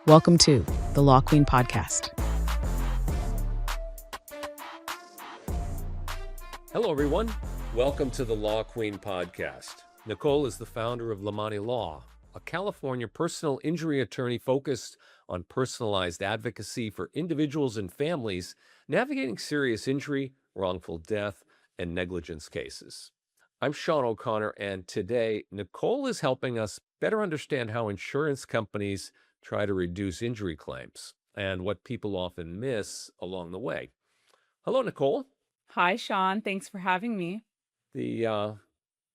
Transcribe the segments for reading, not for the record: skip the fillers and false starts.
Welcome to the Law Queen Podcast. Hello, everyone. Welcome to the Law Queen Podcast. Nicole is the founder of Lahmani Law, a California personal injury attorney focused on personalized advocacy for individuals and families navigating serious injury, wrongful death, and negligence cases. I'm Sean O'Connor, and today Nicole is helping us better understand how insurance companies try to reduce injury claims and what people often miss along the way. Hello, Nicole. Hi, Sean. Thanks for having me. The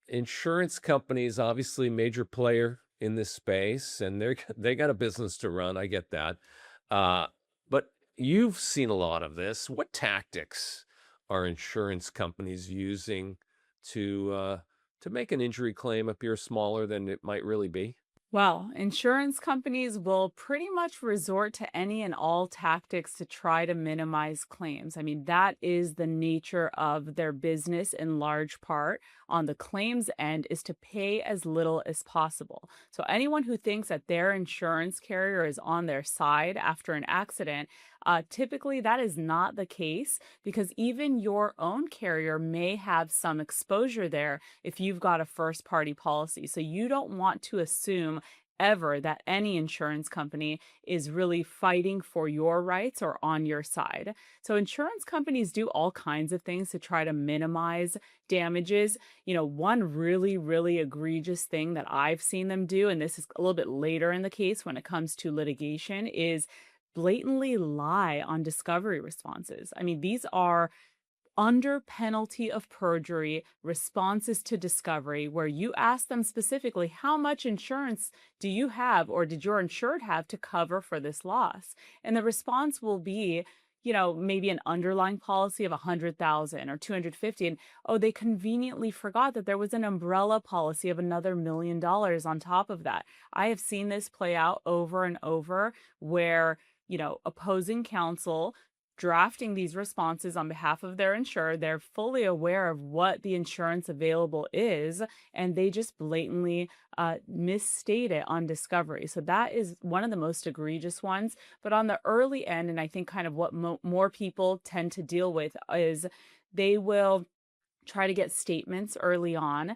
insurance companies, obviously major player in this space, and they got a business to run. I get that. But you've seen a lot of this. What tactics are insurance companies using to make an injury claim appear smaller than it might really be? Well, insurance companies will pretty much resort to any and all tactics to try to minimize claims. I mean, that is the nature of their business in large part. On the claims end is to pay as little as possible. So anyone who thinks that their insurance carrier is on their side after an accident, typically that is not the case because even your own carrier may have some exposure there if you've got a first party policy. So you don't want to assume ever that any insurance company is really fighting for your rights or on your side. So insurance companies do all kinds of things to try to minimize damages. One really egregious thing that I've seen them do, and this is a little bit later in the case when it comes to litigation, is blatantly lie on discovery responses. I mean, these are under penalty of perjury responses to discovery where you ask them specifically, how much insurance do you have or did your insured have to cover for this loss? And the response will be, maybe an underlying policy of 100,000 or 250. And they conveniently forgot that there was an umbrella policy of another $1 million on top of that. I have seen this play out over and over where, opposing counsel drafting these responses on behalf of their insurer, they're fully aware of what the insurance available is, and they just blatantly misstate it on discovery. So that is one of the most egregious ones. But on the early end, and I think kind of what more people tend to deal with is they will try to get statements early on.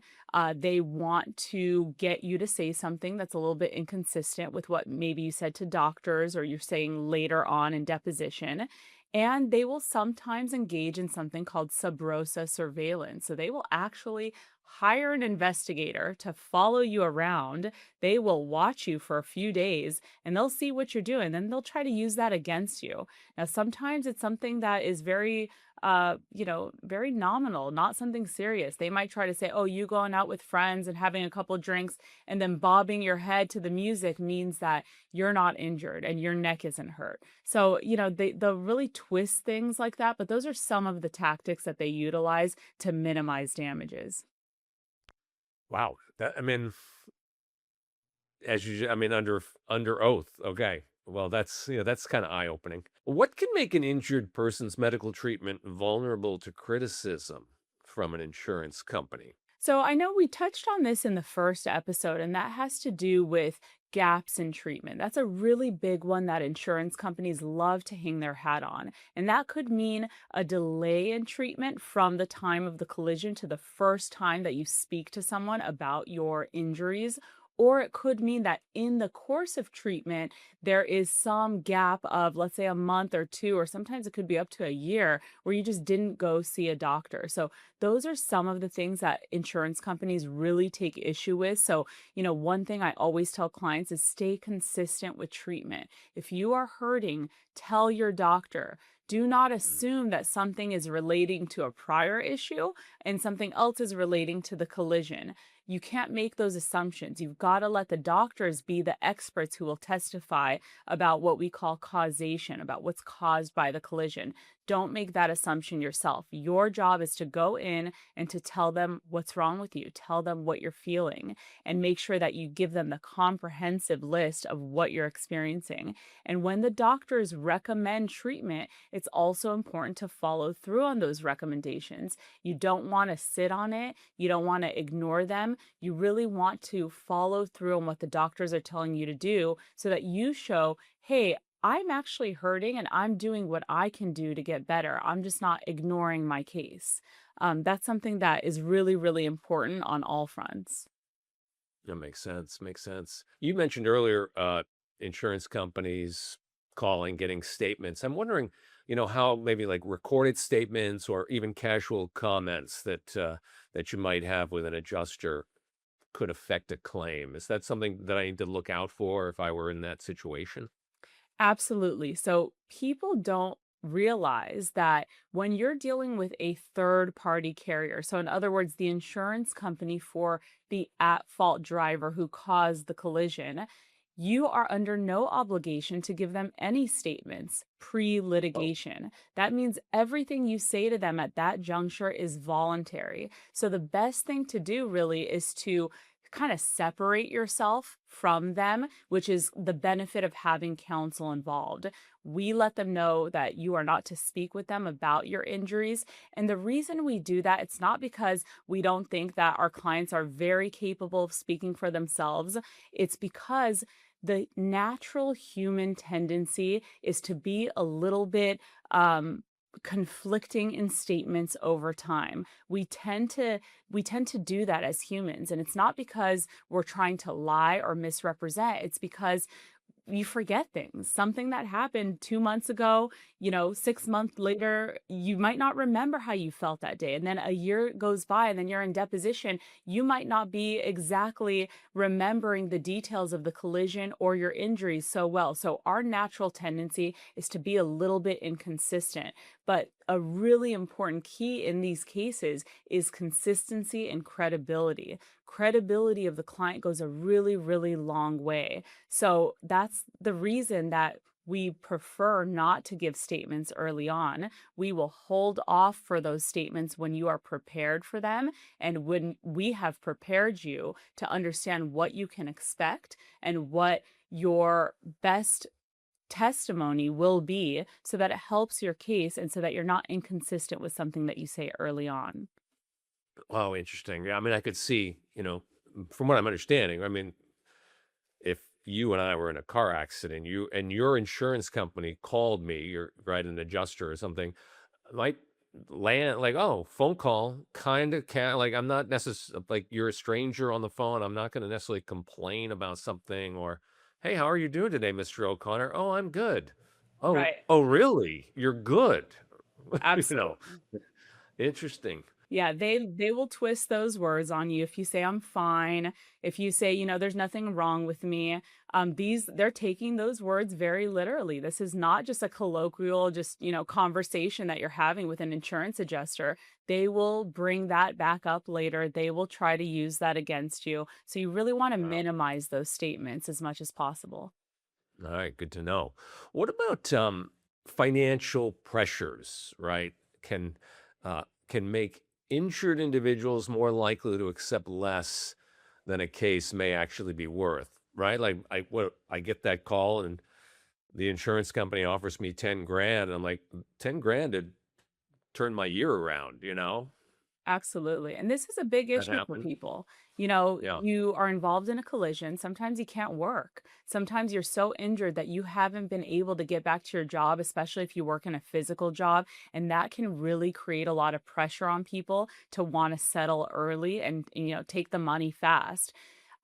They want to get you to say something that's a little bit inconsistent with what maybe you said to doctors or you're saying later on in deposition. And they will sometimes engage in something called sub rosa surveillance. So they will actually hire an investigator to follow you around. They will watch you for a few days and they'll see what you're doing. Then they'll try to use that against you. Now, sometimes it's something that is very very nominal, not something serious. They might try to say, oh, you going out with friends and having a couple drinks and then bobbing your head to the music means that you're not injured and your neck isn't hurt. So, they'll really twist things like that. But those are some of the tactics that they utilize to minimize damages. Wow. Under oath. Okay. Well, that's kind of eye-opening. What can make an injured person's medical treatment vulnerable to criticism from an insurance company? So I know we touched on this in the first episode, and that has to do with gaps in treatment. That's a really big one that insurance companies love to hang their hat on. And that could mean a delay in treatment from the time of the collision to the first time that you speak to someone about your injuries. Or it could mean that in the course of treatment, there is some gap of, let's say, a month or two, or sometimes it could be up to a year where you just didn't go see a doctor. So those are some of the things that insurance companies really take issue with. So, one thing I always tell clients is stay consistent with treatment. If you are hurting, tell your doctor. Do not assume that something is relating to a prior issue and something else is relating to the collision. You can't make those assumptions. You've got to let the doctors be the experts who will testify about what we call causation, about what's caused by the collision. Don't make that assumption yourself. Your job is to go in and to tell them what's wrong with you, tell them what you're feeling, and make sure that you give them the comprehensive list of what you're experiencing. And when the doctors recommend treatment, it's also important to follow through on those recommendations. You don't want to sit on it, you don't want to ignore them. You really want to follow through on what the doctors are telling you to do so that you show, hey, I'm actually hurting and I'm doing what I can do to get better. I'm just not ignoring my case. That's something that is really, really important on all fronts. That makes sense. Makes sense. You mentioned earlier insurance companies calling, getting statements. I'm wondering, how maybe like recorded statements or even casual comments that you might have with an adjuster could affect a claim. Is that something that I need to look out for if I were in that situation? Absolutely. So people don't realize that when you're dealing with a third party carrier, so in other words, the insurance company for the at fault driver who caused the collision, you are under no obligation to give them any statements pre Oh, litigation. That means everything you say to them at that juncture is voluntary. So the best thing to do really is to kind of separate yourself from them, which is the benefit of having counsel involved. We let them know that you are not to speak with them about your injuries. And the reason we do that, it's not because we don't think that our clients are very capable of speaking for themselves. It's because the natural human tendency is to be a little bit conflicting in statements over time. We tend to do that as humans, and it's not because we're trying to lie or misrepresent. It's because you forget things. Something that happened 2 months ago, 6 months later, you might not remember how you felt that day. And then a year goes by, and then you're in deposition. You might not be exactly remembering the details of the collision or your injuries so well. So, our natural tendency is to be a little bit inconsistent. But a really important key in these cases is consistency and credibility. Credibility of the client goes a really, really long way. So that's the reason that we prefer not to give statements early on. We will hold off for those statements when you are prepared for them and when we have prepared you to understand what you can expect and what your best testimony will be so that it helps your case and so that you're not inconsistent with something that you say early on. oh, interesting. Yeah, I mean, I could see, from what I'm understanding, I mean, if you and I were in a car accident, you and your insurance company called me, you're right, an adjuster or something, might land like, oh, phone call, kind of like I'm not necessarily like you're a stranger on the phone. I'm not going to necessarily complain about something or, hey, how are you doing today, Mr. O'Connor? Oh, I'm good. Oh, Right. oh, really? You're good. you know, Absolutely. interesting. Yeah, they will twist those words on you if you say I'm fine, if you say, there's nothing wrong with me. They're taking those words very literally. This is not just a colloquial, just, conversation that you're having with an insurance adjuster. They will bring that back up later. They will try to use that against you. So you really want to Wow. minimize those statements as much as possible. All right, good to know. What about financial pressures, right? Can make injured individuals more likely to accept less than a case may actually be worth, right? Like I get that call and the insurance company offers me 10 grand. And I'm like, 10 grand to turn my year around, you know? Absolutely. And this is a big That issue for happened. people. Yeah. You are involved in a collision. Sometimes you can't work. Sometimes you're so injured that you haven't been able to get back to your job, especially if you work in a physical job. And that can really create a lot of pressure on people to want to settle early and take the money fast.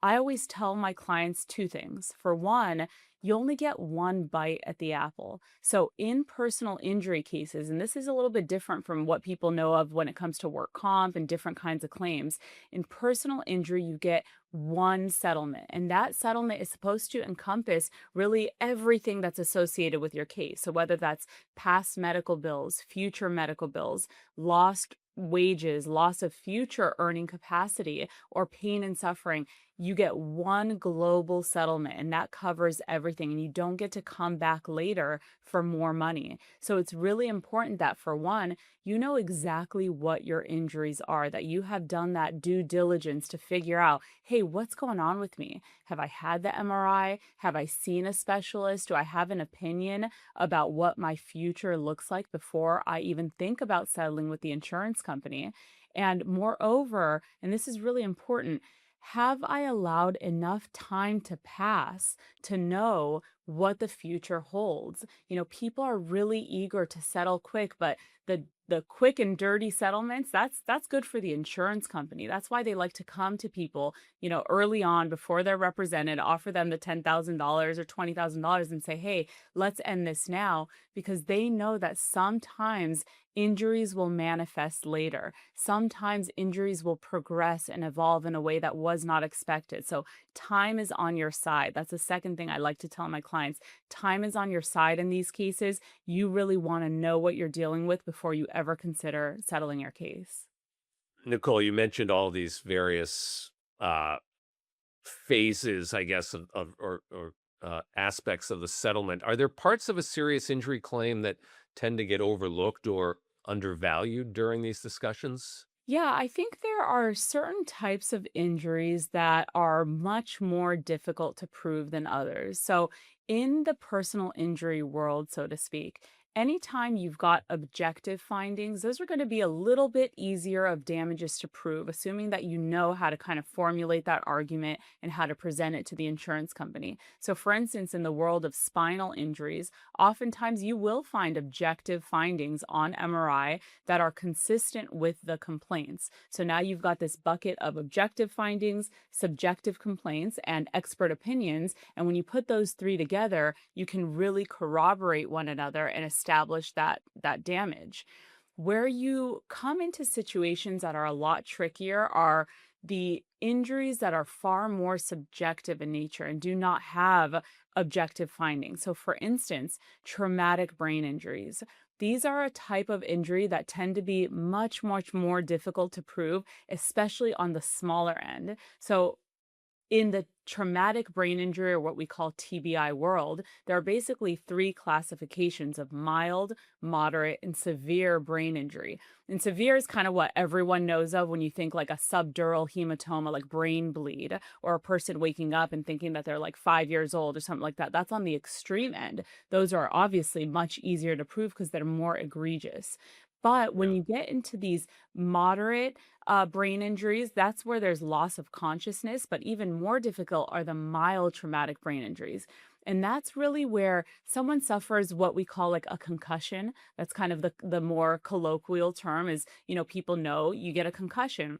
I always tell my clients two things. For one, you only get one bite at the apple. So, in personal injury cases, and this is a little bit different from what people know of when it comes to work comp and different kinds of claims. In personal injury, you get one settlement, and that settlement is supposed to encompass really everything that's associated with your case. So, whether that's past medical bills, future medical bills, lost wages, loss of future earning capacity, or pain and suffering, you get one global settlement and that covers everything, and you don't get to come back later for more money. So it's really important that, for one, you know exactly what your injuries are, that you have done that due diligence to figure out, hey, what's going on with me? Have I had the MRI? Have I seen a specialist? Do I have an opinion about what my future looks like before I even think about settling with the insurance company? And moreover, and this is really important, have I allowed enough time to pass to know what the future holds? People are really eager to settle quick, but the quick and dirty settlements, that's good for the insurance company. That's why they like to come to people, early on before they're represented, offer them the $10,000 or $20,000 and say, "Hey, let's end this now," because they know that sometimes injuries will manifest later. Sometimes injuries will progress and evolve in a way that was not expected. So time is on your side. That's the second thing I like to tell my clients. Time is on your side in these cases. You really want to know what you're dealing with before you ever consider settling your case. Nicole, you mentioned all these various uh, phases, I guess, or aspects of the settlement. Are there parts of a serious injury claim that tend to get overlooked or undervalued during these discussions? Yeah, I think there are certain types of injuries that are much more difficult to prove than others. So, in the personal injury world, so to speak, anytime you've got objective findings, those are going to be a little bit easier of damages to prove, assuming that you know how to kind of formulate that argument and how to present it to the insurance company. So, for instance, in the world of spinal injuries, oftentimes you will find objective findings on MRI that are consistent with the complaints. So now you've got this bucket of objective findings, subjective complaints, and expert opinions. And when you put those three together, you can really corroborate one another and establish that damage. Where you come into situations that are a lot trickier are the injuries that are far more subjective in nature and do not have objective findings. So, for instance, traumatic brain injuries. These are a type of injury that tend to be much, much more difficult to prove, especially on the smaller end. So, in the traumatic brain injury, or what we call TBI world, there are basically three classifications of mild, moderate, and severe brain injury. And severe is kind of what everyone knows of when you think like a subdural hematoma, like brain bleed, or a person waking up and thinking that they're like 5 years old or something like that. That's on the extreme end. Those are obviously much easier to prove because they're more egregious. But when Yeah. you get into these moderate brain injuries, that's where there's loss of consciousness. But even more difficult are the mild traumatic brain injuries. And that's really where someone suffers what we call like a concussion. That's kind of the more colloquial term is, people know you get a concussion.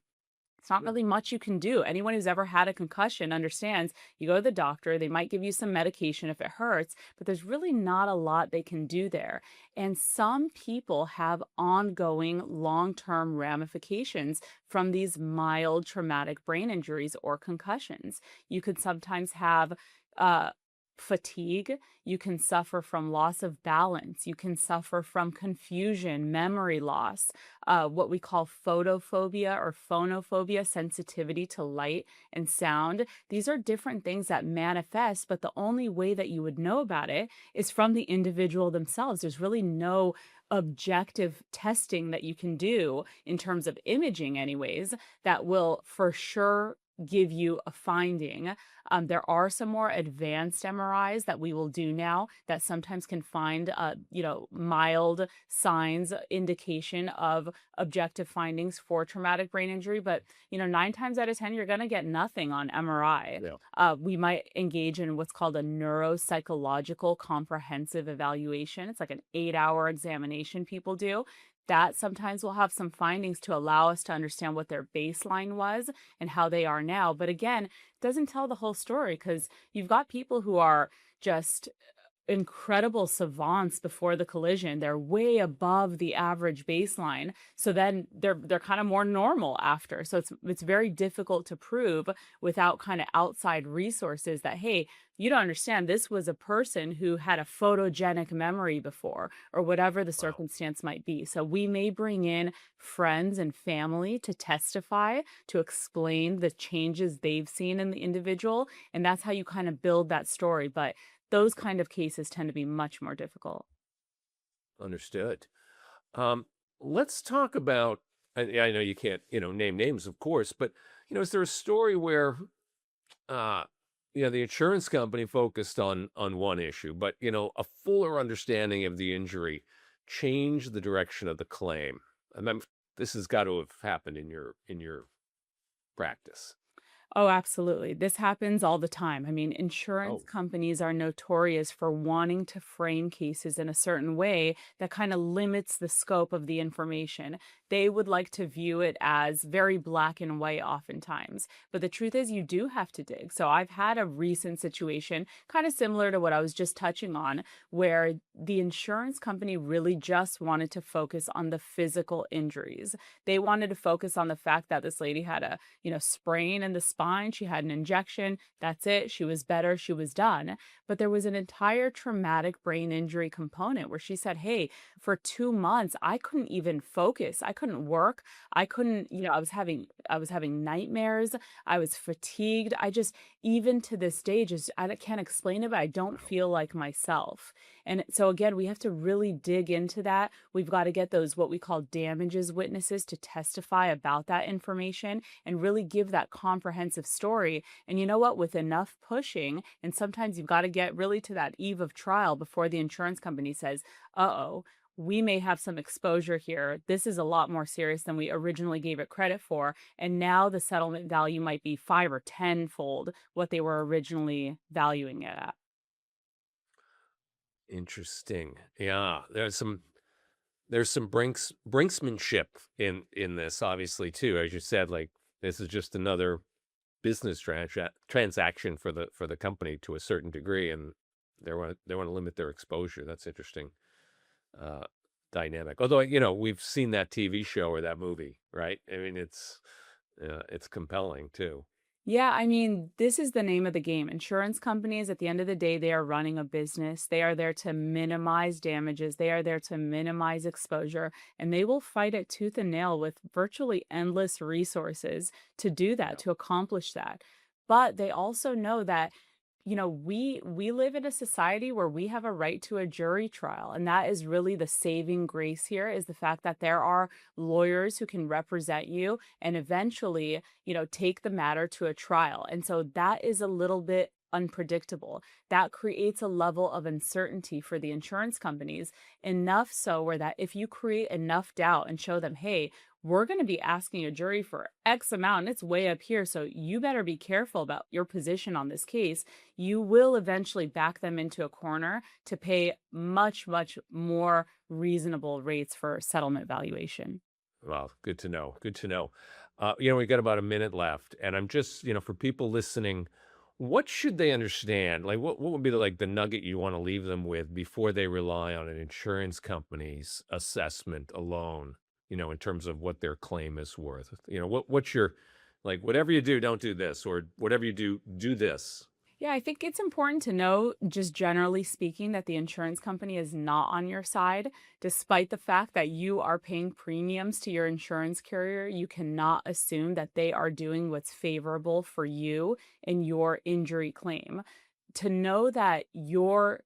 It's not really much you can do. Anyone who's ever had a concussion understands you go to the doctor, they might give you some medication if it hurts, but there's really not a lot they can do there. And some people have ongoing long term ramifications from these mild traumatic brain injuries or concussions. You could sometimes have uh, fatigue. You can suffer from loss of balance. You can suffer from confusion, memory loss, what we call photophobia or phonophobia, sensitivity to light and sound. These are different things that manifest, but the only way that you would know about it is from the individual themselves. There's really no objective testing that you can do in terms of imaging, anyways, that will for sure give you a finding. There are some more advanced MRIs that we will do now that sometimes can find, mild signs, indication of objective findings for traumatic brain injury. But, 9 times out of 10, you're going to get nothing on MRI. Yeah. We might engage in what's called a neuropsychological comprehensive evaluation. It's like an 8-hour examination people do. That sometimes will have some findings to allow us to understand what their baseline was and how they are now. But again, it doesn't tell the whole story because you've got people who are just incredible savants before the collision. They're way above the average baseline. So then they're kind of more normal after. So it's very difficult to prove without kind of outside resources that, hey, you don't understand, this was a person who had a photogenic memory before, or whatever the Wow. circumstance might be. So we may bring in friends and family to testify, to explain the changes they've seen in the individual, and that's how you kind of build that story. But those kind of cases tend to be much more difficult. Understood. Um, let's talk about, I know you can't, name names, of course, but, is there a story where, uh, the insurance company focused on one issue, but, a fuller understanding of the injury changed the direction of the claim? And then this has got to have happened in your practice. Oh, absolutely. This happens all the time. I mean, insurance Oh, companies are notorious for wanting to frame cases in a certain way that kind of limits the scope of the information. They would like to view it as very black and white oftentimes. But the truth is, you do have to dig. So I've had a recent situation, kind of similar to what I was just touching on, where the insurance company really just wanted to focus on the physical injuries. They wanted to focus on the fact that this lady had a sprain in the spine. She had an injection. That's it. She was better. She was done. But there was an entire traumatic brain injury component where she said, hey, for 2 months, I couldn't even focus. I couldn't work. I couldn't, I was having nightmares. I was fatigued. I just, even to this day, just, can't explain it, but I don't wow. feel like myself. And so again, we have to really dig into that. We've got to get those what we call damages witnesses to testify about that information and really give that comprehensive story. And you know what? With enough pushing, and sometimes you've got to get really to that eve of trial before the insurance company says, uh-oh, we may have some exposure here. This is a lot more serious than we originally gave it credit for. And now the settlement value might be 5 or 10 fold what they were originally valuing it at. Interesting. Yeah, there's some brinksmanship in this, obviously, too. As you said, like, this is just another business transaction for the company to a certain degree, and they want to limit their exposure. That's interesting, uh, dynamic. Although, we've seen that TV show or that movie, right? I mean, it's compelling too. Yeah, I mean, this is the name of the game. Insurance companies, at the end of the day, they are running a business. They are there to minimize damages. They are there to minimize exposure, and they will fight it tooth and nail with virtually endless resources to do that, Yeah. to accomplish that. But they also know that we live in a society where we have a right to a jury trial, and that is really the saving grace here, is the fact that there are lawyers who can represent you and eventually take the matter to a trial. And so that is a little bit unpredictable. That creates a level of uncertainty for the insurance companies, enough so where that if you create enough doubt and show them, hey, we're going to be asking a jury for X amount and it's way up here, so you better be careful about your position on this case, you will eventually back them into a corner to pay much, much more reasonable rates for settlement valuation. Well, good to know. Good to know. We got about a minute left, and I'm just, for people listening, what should they understand? Like, what would be like the nugget you want to leave them with before they rely on an insurance company's assessment alone? In terms of what their claim is worth. What's your, like, whatever you do, don't do this, or whatever you do, do this. Yeah, I think it's important to know, just generally speaking, that the insurance company is not on your side. Despite the fact that you are paying premiums to your insurance carrier, you cannot assume that they are doing what's favorable for you in your injury claim. To know that your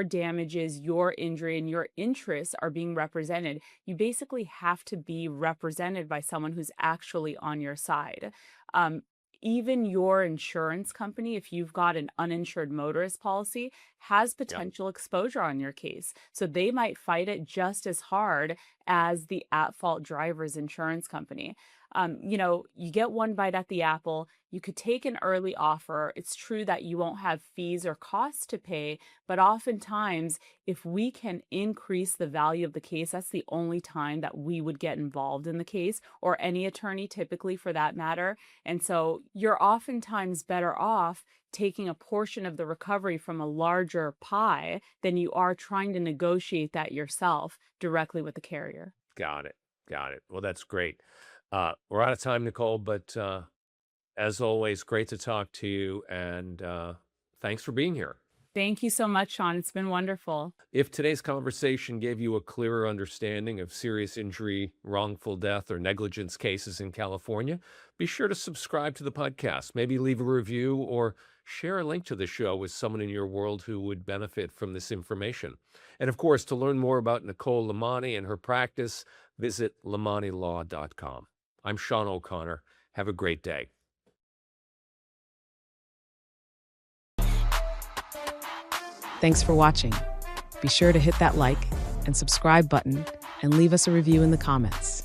damages, your injury, and your interests are being represented, you basically have to be represented by someone who's actually on your side. Um, Even your insurance company, if you've got an uninsured motorist policy, has Yeah. potential exposure on your case. So they might fight it just as hard as the at fault driver's insurance company. You get one bite at the apple. You could take an early offer. It's true that you won't have fees or costs to pay, but oftentimes, if we can increase the value of the case, that's the only time that we would get involved in the case, or any attorney typically for that matter. And so you're oftentimes better off taking a portion of the recovery from a larger pie than you are trying to negotiate that yourself directly with the carrier. Got it. Got it. Well, that's great. We're out of time, Nicole, but as always, great to talk to you, and thanks for being here. Thank you so much, Sean. It's been wonderful. If today's conversation gave you a clearer understanding of serious injury, wrongful death, or negligence cases in California, be sure to subscribe to the podcast. Maybe leave a review or share a link to the show with someone in your world who would benefit from this information. And of course, to learn more about Nicole Lahmani and her practice, visit LahmaniLaw.com. I'm Sean O'Connor. Have a great day. Thanks for watching. Be sure to hit that like and subscribe button and leave us a review in the comments.